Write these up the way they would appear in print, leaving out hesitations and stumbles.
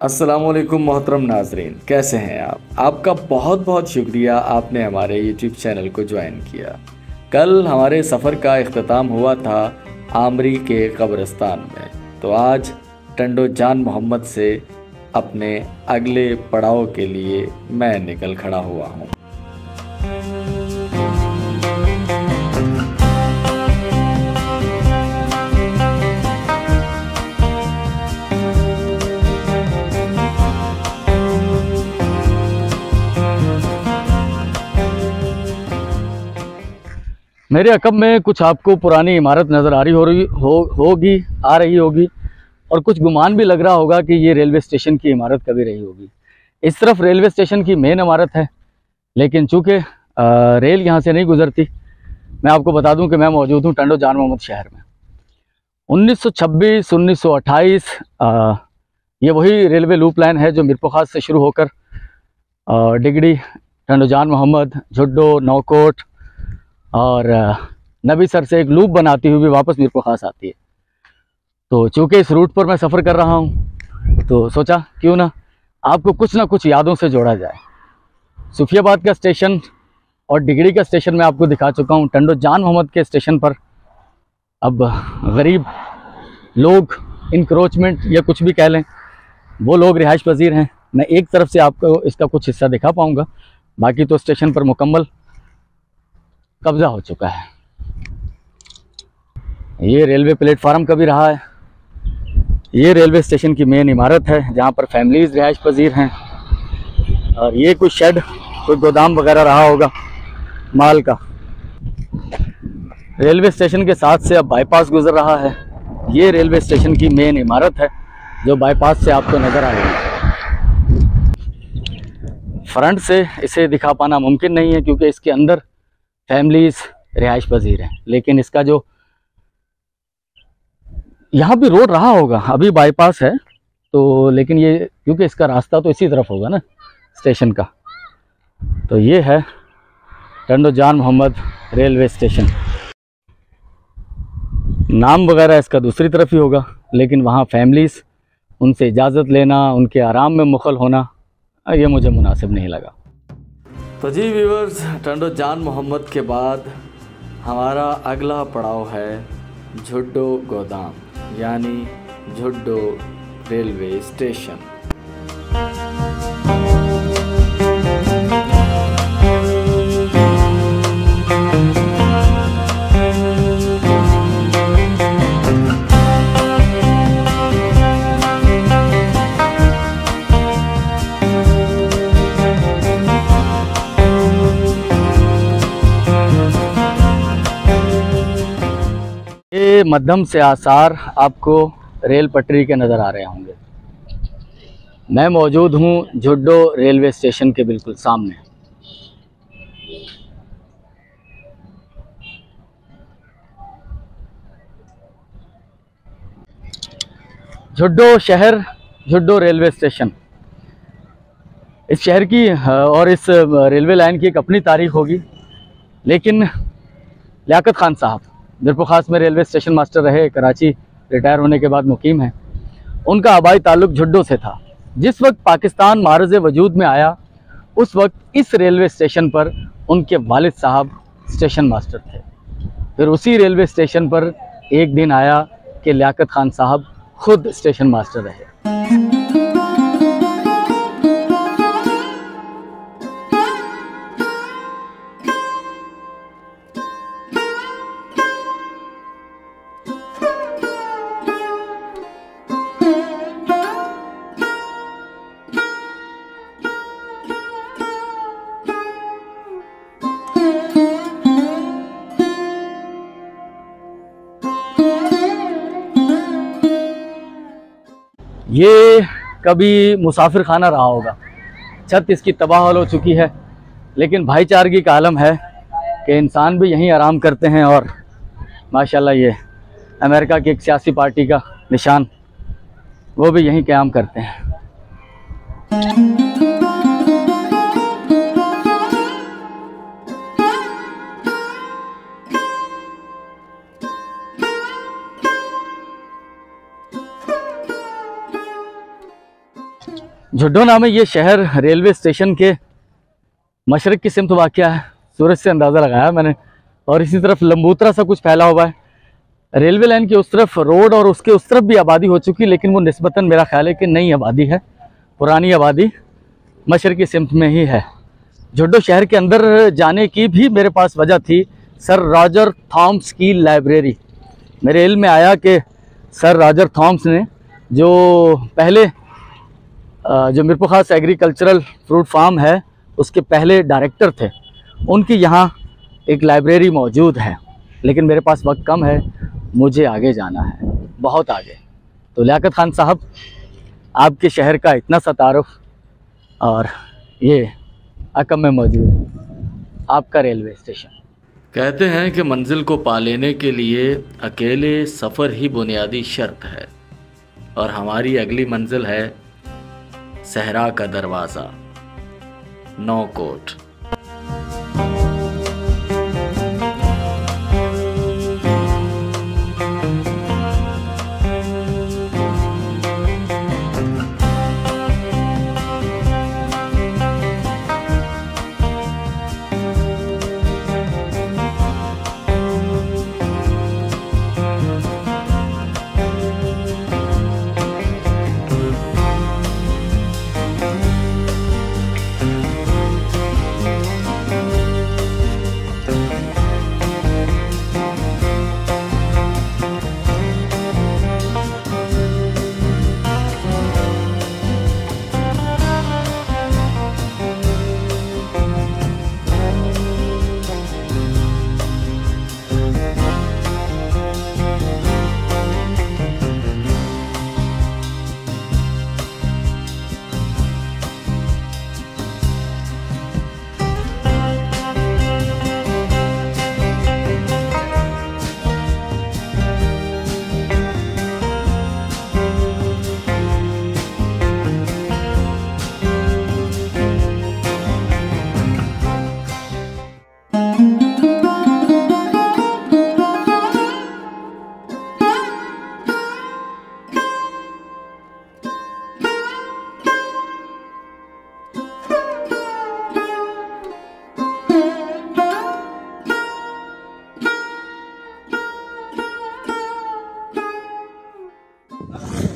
अस्सलामुअलैकुम मोहतरम नाजरीन, कैसे हैं आप? आपका बहुत बहुत शुक्रिया, आपने हमारे यूट्यूब चैनल को ज्वाइन किया। कल हमारे सफ़र का इख्तिताम हुआ था आमरी के कब्रिस्तान में, तो आज टंडो जान मोहम्मद से अपने अगले पड़ाव के लिए मैं निकल खड़ा हुआ हूँ। मेरे अकब में कुछ आपको पुरानी इमारत नज़र आ रही होगी और कुछ गुमान भी लग रहा होगा कि ये रेलवे स्टेशन की इमारत कभी रही होगी। इस तरफ रेलवे स्टेशन की मेन इमारत है, लेकिन चूँकि रेल यहाँ से नहीं गुजरती, मैं आपको बता दूं कि मैं मौजूद हूँ टंडो जान मोहम्मद शहर में। 1926 1928 ये वही रेलवे लूप लाइन है जो मीरपुर से शुरू होकर डिगड़ी, टंडो जान मोहम्मद, झुड्डो, नौकोट और नबीसर से एक लूप बनाती हुई वापस मीरपुर आती है। तो चूँकि इस रूट पर मैं सफ़र कर रहा हूँ, तो सोचा क्यों ना आपको कुछ ना कुछ यादों से जोड़ा जाए। सूफियाबाद का स्टेशन और डिगड़ी का स्टेशन मैं आपको दिखा चुका हूँ। टंडो जान मोहम्मद के स्टेशन पर अब गरीब लोग, इंक्रोचमेंट या कुछ भी कह लें, वो लोग रिहाइश पजीर हैं। मैं एक तरफ से आपको इसका कुछ हिस्सा दिखा पाऊँगा, बाकी तो स्टेशन पर मुकम्मल कब्ज़ा हो चुका है। ये रेलवे प्लेटफार्म का भी रहा है। ये रेलवे स्टेशन की मेन इमारत है जहाँ पर फैमिलीज़ रिहाइश पजीर हैं। और ये कुछ शेड, कोई गोदाम वगैरह रहा होगा माल का। रेलवे स्टेशन के साथ से अब बाईपास गुजर रहा है। ये रेलवे स्टेशन की मेन इमारत है जो बाईपास से आपको नज़र आ रही है। फ्रंट से इसे दिखा पाना मुमकिन नहीं है क्योंकि इसके अंदर फैमिलीज़ रिहाइश पजीर हैं, लेकिन इसका जो यहाँ भी रोड रहा होगा, अभी बाईपास है तो, लेकिन ये क्योंकि इसका रास्ता तो इसी तरफ होगा ना स्टेशन का। तो ये है टंडो जान मोहम्मद रेलवे स्टेशन। नाम वगैरह इसका दूसरी तरफ ही होगा, लेकिन वहाँ फैमिलीज़, उनसे इजाज़त लेना, उनके आराम में मुखल होना, ये मुझे मुनासिब नहीं लगा। तो जी व्यूअर्स, टंडो जान मोहम्मद के बाद हमारा अगला पड़ाव है झुड्डो गोदाम, यानी झुड्डो रेलवे स्टेशन। ये मध्यम से आसार आपको रेल पटरी के नज़र आ रहे होंगे। मैं मौजूद हूँ झुड्डो रेलवे स्टेशन के बिल्कुल सामने। झुड्डो शहर, झुड्डो रेलवे स्टेशन। इस शहर की और इस रेलवे लाइन की एक अपनी तारीख होगी, लेकिन लियाकत खान साहब मीरपुर खास में रेलवे स्टेशन मास्टर रहे, कराची रिटायर होने के बाद मुकीम हैं। उनका आबाई ताल्लुक झुड्डो से था। जिस वक्त पाकिस्तान मारज़ वजूद में आया, उस वक्त इस रेलवे स्टेशन पर उनके वालिद साहब स्टेशन मास्टर थे। फिर उसी रेलवे स्टेशन पर एक दिन आया कि लियाकत खान साहब खुद स्टेशन मास्टर रहे। ये कभी मुसाफिर खाना रहा होगा। छत इसकी तबाह हो चुकी है, लेकिन भाईचारगी का आलम है कि इंसान भी यहीं आराम करते हैं। और माशाल्लाह ये अमेरिका की एक सियासी पार्टी का निशान, वो भी यहीं क़याम करते हैं। झुड्डो नाम है ये शहर रेलवे स्टेशन के मशरक की सिमत वाक़या है। सूरज से अंदाज़ा लगाया मैंने। और इसी तरफ लंबूतरा सा कुछ फैला हुआ है। रेलवे लाइन की उस तरफ रोड और उसके उस तरफ भी आबादी हो चुकी, लेकिन वो निस्बतन मेरा ख्याल है कि नई आबादी है। पुरानी आबादी मशरकी सिमत में ही है। झुड्डो शहर के अंदर जाने की भी मेरे पास वजह थी, सर रॉजर थॉम्स की लाइब्रेरी। मेरे इल्म में आया कि सर रॉजर थॉम्स ने जो पहले जो मीरपुर खास एग्रीकल्चरल फ्रूट फार्म है उसके पहले डायरेक्टर थे, उनकी यहाँ एक लाइब्रेरी मौजूद है। लेकिन मेरे पास वक्त कम है, मुझे आगे जाना है, बहुत आगे। तो लियाकत खान साहब, आपके शहर का इतना सा तारुफ और ये अकम में मौजूद आपका रेलवे स्टेशन। कहते हैं कि मंजिल को पा लेने के लिए अकेले सफ़र ही बुनियादी शर्त है, और हमारी अगली मंजिल है सहरा का दरवाज़ा, नौकोट।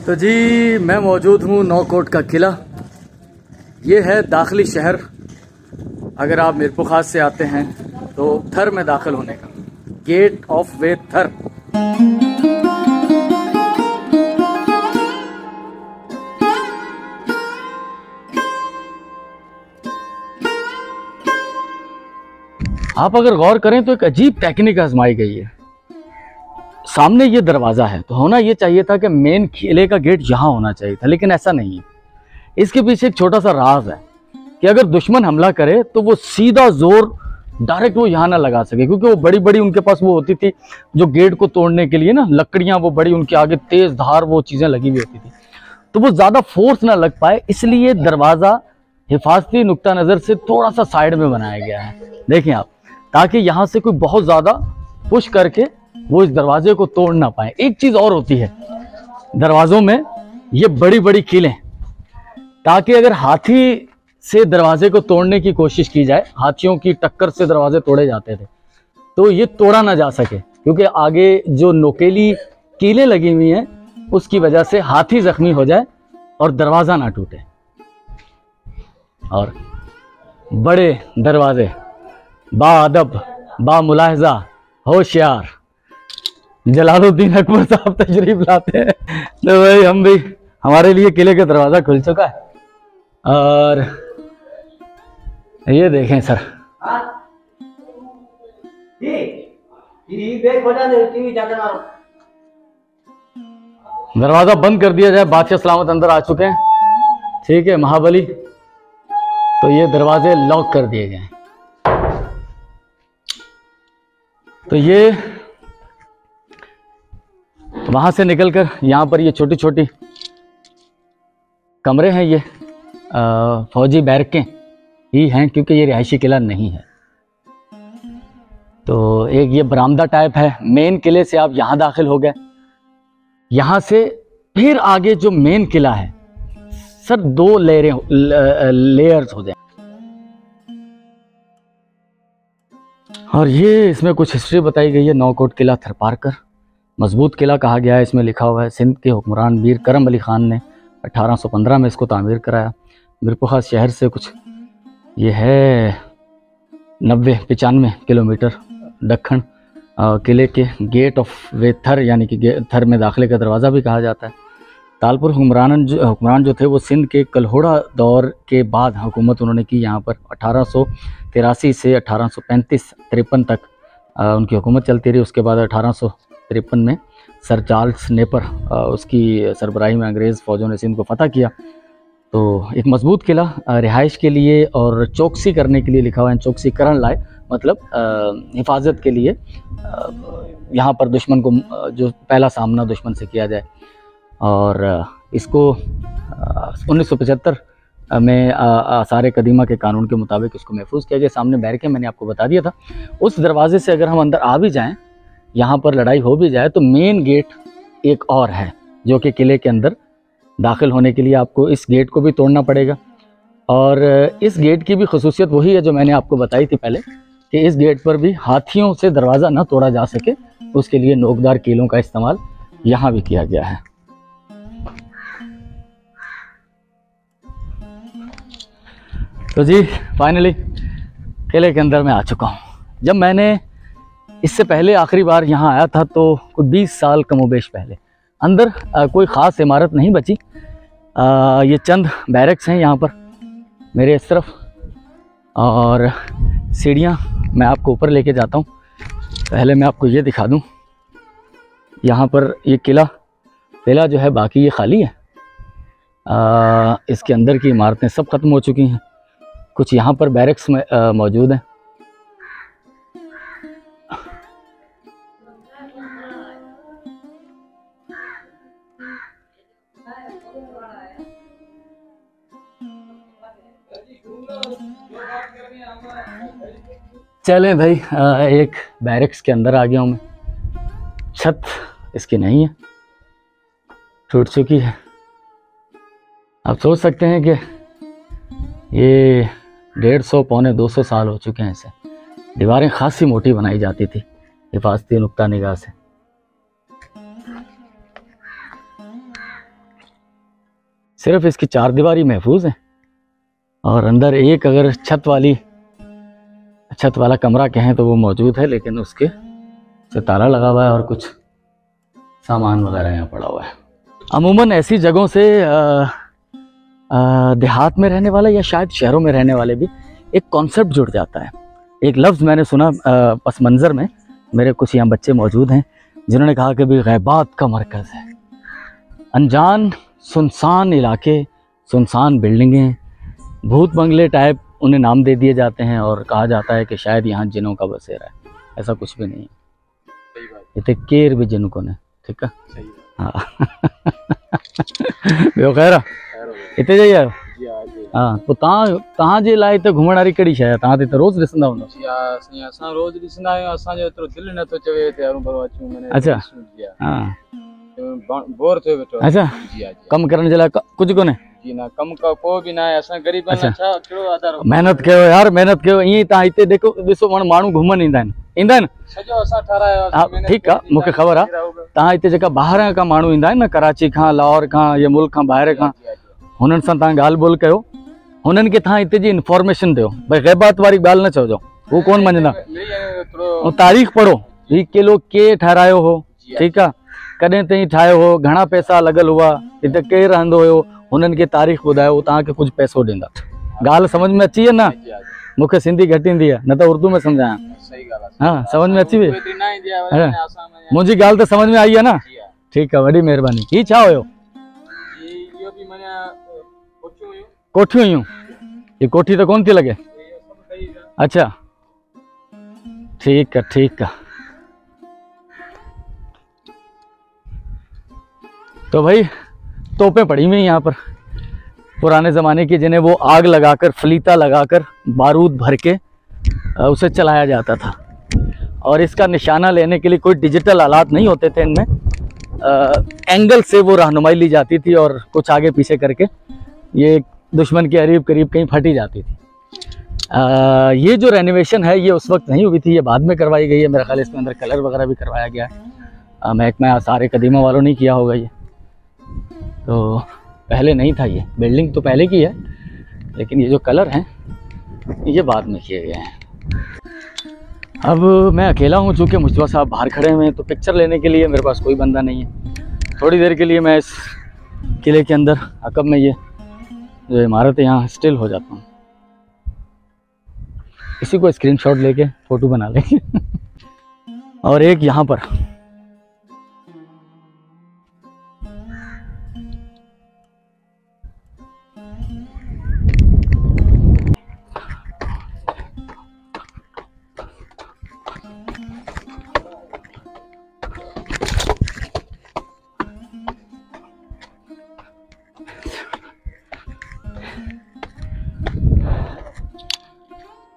तो जी मैं मौजूद हूँ नौकोट का किला। ये है दाखिली शहर। अगर आप मीरपुर खास से आते हैं तो थर में दाखिल होने का गेट ऑफ वे थर। आप अगर गौर करें तो एक अजीब टेक्निक आजमाई गई है। सामने ये दरवाज़ा है तो होना ये चाहिए था कि मेन किले का गेट यहाँ होना चाहिए था, लेकिन ऐसा नहीं है। इसके पीछे एक छोटा सा राज है कि अगर दुश्मन हमला करे तो वो सीधा जोर डायरेक्ट वो यहाँ ना लगा सके, क्योंकि वो बड़ी बड़ी उनके पास वो होती थी जो गेट को तोड़ने के लिए ना लकड़ियाँ, वो बड़ी उनके आगे तेज धार वो चीज़ें लगी हुई होती थी, तो वो ज़्यादा फोर्स ना लग पाए, इसलिए दरवाज़ा हिफाजती नुक्ता नज़र से थोड़ा सा साइड में बनाया गया है। देखें आप, ताकि यहाँ से कोई बहुत ज़्यादा पुश करके वो इस दरवाजे को तोड़ ना पाए। एक चीज़ और होती है दरवाज़ों में, ये बड़ी बड़ी कीलें, ताकि अगर हाथी से दरवाजे को तोड़ने की कोशिश की जाए, हाथियों की टक्कर से दरवाजे तोड़े जाते थे, तो ये तोड़ा ना जा सके, क्योंकि आगे जो नोकेली कीलें लगी हुई हैं उसकी वजह से हाथी जख्मी हो जाए और दरवाज़ा ना टूटे। और बड़े दरवाजे बाअदब, बामुलाहजा, होशियार जलालुद्दीन अकबर साहब तशरीफ लाते हैं, तो भाई हम भी, हमारे लिए किले का दरवाज़ा खुल चुका है। और ये देखें सर, दरवाज़ा बंद कर दिया जाए, बादशाह सलामत अंदर आ चुके हैं, ठीक है महाबली, तो ये दरवाजे लॉक कर दिए जाएं। तो ये वहां से निकलकर यहाँ पर ये छोटी छोटी कमरे हैं, ये फौजी बैरकें ही हैं, क्योंकि ये रिहायशी किला नहीं है। तो एक ये बरामदा टाइप है। मेन किले से आप यहाँ दाखिल हो गए, यहाँ से फिर आगे जो मेन किला है सर 2 लेयर्स हो जाए। और ये इसमें कुछ हिस्ट्री बताई गई है। नौकोट किला थरपारकर मजबूत किला कहा गया है। इसमें लिखा हुआ है सिंध के हुक्मरान मीर करम अली खान ने 1815 में इसको तामीर कराया। मिरपुखा शहर से कुछ ये है 90-95 किलोमीटर दक्षिण। किले के गेट ऑफ वे थर यानी कि थर में दाखिले का दरवाज़ा भी कहा जाता है। तालपुर हुक्मरान जो थे वो सिंध के कल्होड़ा दौर के बाद हुकूमत उन्होंने की यहाँ पर। 1883 से 1835-53 तक उनकी हुकूमत चलती रही। उसके बाद 1853 में सर चार्ल्स नेपर उसकी सरबराही में अंग्रेज़ फ़ौजों ने सिंध को फतह किया। तो एक मजबूत किला रिहाइश के लिए और चौकसी करने के लिए लिखा हुआ है। चौकसी करण लाए मतलब हिफाजत के लिए यहाँ पर दुश्मन को जो पहला सामना दुश्मन से किया जाए। और इसको 1975 में आसार कदीमा के कानून के मुताबिक इसको महफूज किया गया। सामने बैरकें मैंने आपको बता दिया था। उस दरवाजे से अगर हम अंदर आ भी जाएं, यहाँ पर लड़ाई हो भी जाए, तो मेन गेट एक और है जो कि किले के अंदर दाखिल होने के लिए आपको इस गेट को भी तोड़ना पड़ेगा। और इस गेट की भी खसूसियत वही है जो मैंने आपको बताई थी पहले कि इस गेट पर भी हाथियों से दरवाज़ा ना तोड़ा जा सके, उसके लिए नोकदार कीलों का इस्तेमाल यहाँ भी किया गया है। तो जी फाइनली किले के अंदर मैं आ चुका हूँ। जब मैंने इससे पहले आखिरी बार यहाँ आया था तो कोई 20 साल कमोबेश पहले। अंदर कोई ख़ास इमारत नहीं बची। ये चंद बैरक्स हैं यहाँ पर मेरे इस तरफ, और सीढ़ियाँ मैं आपको ऊपर लेके जाता हूँ। पहले मैं आपको ये दिखा दूँ, यहाँ पर ये किला जो है बाकी ये खाली है। इसके अंदर की इमारतें सब ख़त्म हो चुकी हैं। कुछ यहाँ पर बैरक्स में मौजूद हैं। चलें भाई, एक बैरक्स के अंदर आ गया हूँ मैं। छत इसकी नहीं है, टूट चुकी है। आप सोच सकते हैं कि ये 150-200 साल हो चुके हैं इसे। दीवारें खासी मोटी बनाई जाती थी हिफाजती नुक्ता निगाह से। सिर्फ इसकी 4 दीवारी महफूज है, और अंदर एक अगर छत वाला कमरा कहें तो वो मौजूद है, लेकिन उसके से ताला लगा हुआ है और कुछ सामान वगैरह यहाँ पड़ा हुआ है। अमूमन ऐसी जगहों से देहात में रहने वाले या शायद शहरों में रहने वाले भी एक कॉन्सेप्ट जुड़ जाता है। एक लफ्ज़ मैंने सुना पस मंज़र में, मेरे कुछ यहाँ बच्चे मौजूद हैं जिन्होंने कहा कि भाई गैबात का मरकज़ है। अनजान सुनसान इलाके, सुनसान बिल्डिंगें, भूत बंगले टाइप उन्हें नाम दे दिए जाते हैं और कहा जाता है कि शायद यहाँ जिनों का बसेरा है। ऐसा कुछ भी नहीं है। इतने केर भी जिन को ने, ठीक है। हाँ ॿियो ख़ैर हिते जी आहियो? हाँ, तो तव्हां जे लाइ त घुमण वारी कहिड़ी शइ आहे? तव्हां त रोज़ ॾिसंदा हूंदव। असां रोज़ ॾिसंदा आहियूं, असांजो एतिरो दिलि नथो चवे हिते हरू भरू अचूं। अच्छा, हाँ, बोर थियो वेठो। अच्छा, कमु करण जे लाइ कुझु कोन्हे? जी ना, कम का को भी ना है। असां गरीबन छा केड़ो आधार। मेहनत कयो यार, मेहनत कयो। ईअं तव्हां हिते देखो ॾिसो माण्हू घुमण ईंदा आहिनि सॼो असां ठारायो। हा ठीकु आहे, मूंखे ख़बर आहे। तव्हां हिते जेका ॿाहिरां खां माण्हू ईंदा आहिनि न, कराची खां, लाहौर खां या मुल्क खां ॿाहिरि खां, हुननि सां तव्हां ॻाल्हि ॿोल कयो, हुननि खे तव्हां हिते जी इंफॉर्मेशन ॾियो। भई ग़ैबात वारी ॻाल्हि न चओ, हू कोन मञंदा। ऐं तारीख़ पढ़ो, हीउ किलो के ठारायो हो, ठीकु आहे, कॾहिं ताईं ठाहियो हो, घणा पैसा लॻल हुआ, हिते केरु रहंदो हुयो, हुननि खे तारीख़ ॿुधायो, तव्हांखे कुझु पैसो ॾींदा। ॻाल्हि समझ में अची वई न? मूंखे सिंधी घटि ईंदी आहे, न त उर्दू में सम्झायां। हाँ, समझ में अची वई? मुंहिंजी ॻाल्हि त समझ में आई आहे न? ठीकु आहे, वॾी महिरबानी। हीउ छा हुयो? कोठियूं हुयूं? ये कोठी तो कौन थी लगे? अच्छा, ठीक है, ठीक है। तो भाई तोपें पड़ी हुई यहाँ पर पुराने ज़माने की, जिन्हें वो आग लगाकर, फलीता लगाकर, बारूद भर के उसे चलाया जाता था। और इसका निशाना लेने के लिए कोई डिजिटल आलात नहीं होते थे इनमें। एंगल से वो रहनुमाई ली जाती थी और कुछ आगे पीछे करके ये दुश्मन के करीब करीब कहीं फट ही जाती थी। ये जो रेनोवेशन है ये उस वक्त नहीं हुई थी, ये बाद में करवाई गई है। मेरा ख्याल इसके अंदर कलर वगैरह भी करवाया गया है। महकमा आसार कदीमा वालों ने किया होगा ये, तो पहले नहीं था। ये बिल्डिंग तो पहले की है, लेकिन ये जो कलर हैं ये बाद में किए गए हैं। अब मैं अकेला हूँ, चूँकि मुस्तफा साहब बाहर खड़े हुए हैं, तो पिक्चर लेने के लिए मेरे पास कोई बंदा नहीं है। थोड़ी देर के लिए मैं इस किले के अंदर अकब में ये जो इमारत है यहाँ स्टिल हो जाता हूँ। इसी को स्क्रीनशॉट लेके फ़ोटो बना लेंगे। और एक यहाँ पर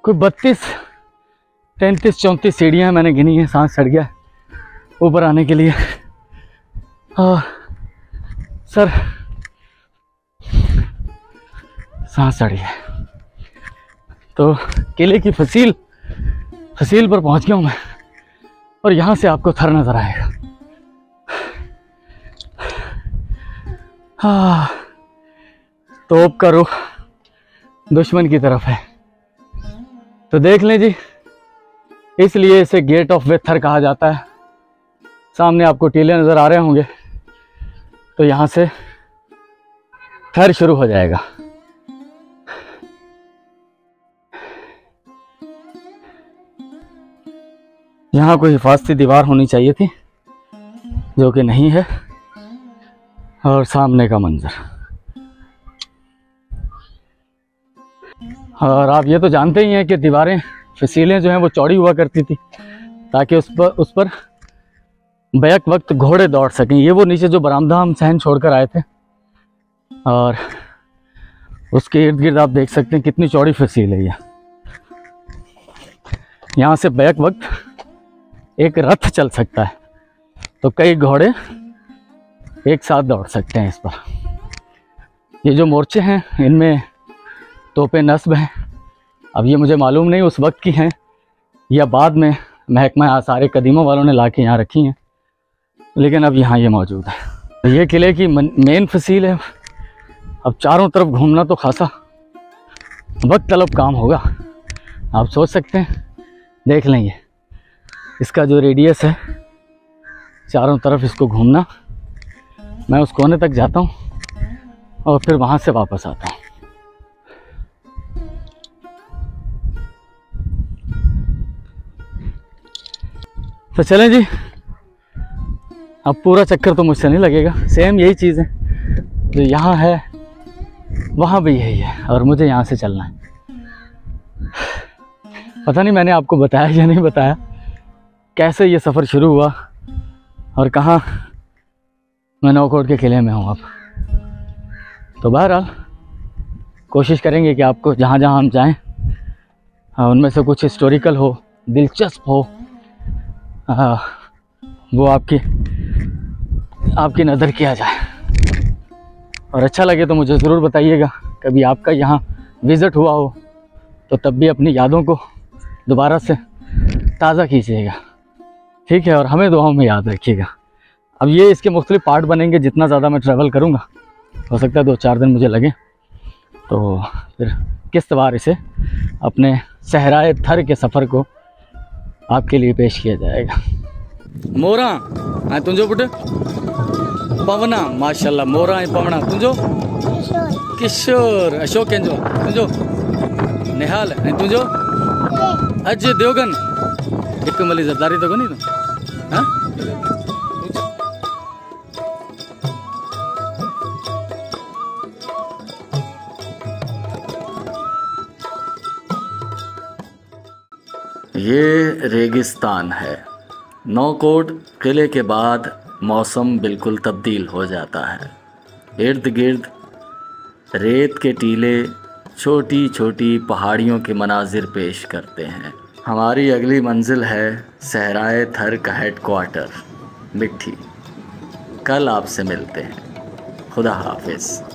कोई 32, 33, 34 सीढ़ियाँ मैंने गिनी हैं। सांस चढ़ गया ऊपर आने के लिए। सर सांस चढ़ गया। तो किले की फसील पर पहुंच गया हूँ मैं, और यहाँ से आपको थर नजर आएगा। तोप का रुख दुश्मन की तरफ है, तो देख लें जी, इसलिए इसे गेट ऑफ वेथर कहा जाता है। सामने आपको टीले नज़र आ रहे होंगे, तो यहाँ से थर शुरू हो जाएगा। यहाँ कोई हिफाजती दीवार होनी चाहिए थी, जो कि नहीं है। और सामने का मंजर, और आप ये तो जानते ही हैं कि दीवारें, फसीलें जो हैं वो चौड़ी हुआ करती थी, ताकि उस पर बैक वक्त घोड़े दौड़ सकें। ये वो नीचे जो बरामदा हम सहन छोड़कर आए थे, और उसके इर्द गिर्द आप देख सकते हैं कितनी चौड़ी फसील है ये। यहाँ से बैक वक्त एक रथ चल सकता है, तो कई घोड़े एक साथ दौड़ सकते हैं इस पर। ये जो मोर्चे हैं इनमें तोपें नस्ब हैं। अब ये मुझे मालूम नहीं उस वक्त की हैं या बाद में महकमा आसार कदीमा वालों ने ला के यहाँ रखी हैं, लेकिन अब यहाँ ये मौजूद है। तो ये किले की मेन फसील है। अब चारों तरफ घूमना तो खासा वक्त तलब काम होगा, आप सोच सकते हैं। देख लेंगे इसका जो रेडियस है, चारों तरफ इसको घूमना। मैं उस कोने तक जाता हूँ और फिर वहाँ से वापस आता हूँ। तो चलें जी, अब पूरा चक्कर तो मुझसे नहीं लगेगा। सेम यही चीज़ है जो यहाँ है, वहाँ भी यही है, और मुझे यहाँ से चलना है। पता नहीं मैंने आपको बताया या नहीं बताया, कैसे ये सफ़र शुरू हुआ और कहाँ मैं नौकोट के किले में हूँ अब। तो बहरहाल कोशिश करेंगे कि आपको जहाँ जहाँ हम जाएं उनमें से कुछ हिस्टोरिकल हो, दिलचस्प हो, वो आपकी नज़र किया जाए। और अच्छा लगे तो मुझे ज़रूर बताइएगा। कभी आपका यहाँ विज़िट हुआ हो तो तब भी अपनी यादों को दोबारा से ताज़ा कीजिएगा, ठीक है। और हमें दुआओं में याद रखिएगा। अब ये इसके मुख्तलिफ पार्ट बनेंगे। जितना ज़्यादा मैं ट्रैवल करूँगा, हो सकता है 2-4 दिन मुझे लगे, तो फिर किस्तवार इसे अपने सहराए थर के सफ़र को आपके लिए पेश किया जाएगा। मोरा ऐं तुंहिंजो पुट पवना, माशाल्लाह। मोरा ऐं पवना। तुंहिंजो किशोर। अशोक कंहिंजो? तुंहिंजो निहाल। ऐं तुंहिंजो अजय देवगन। हिकु मली ज़रदारी तो कोन्हे तूं? हाँ, ये रेगिस्तान है। नौकोट किले के बाद मौसम बिल्कुल तब्दील हो जाता है। इर्द गिर्द रेत के टीले छोटी छोटी पहाड़ियों के मनाजिर पेश करते हैं। हमारी अगली मंजिल है सहराए थर का हेडक्वार्टर मिट्टी। कल आपसे मिलते हैं। खुदा हाफिज़।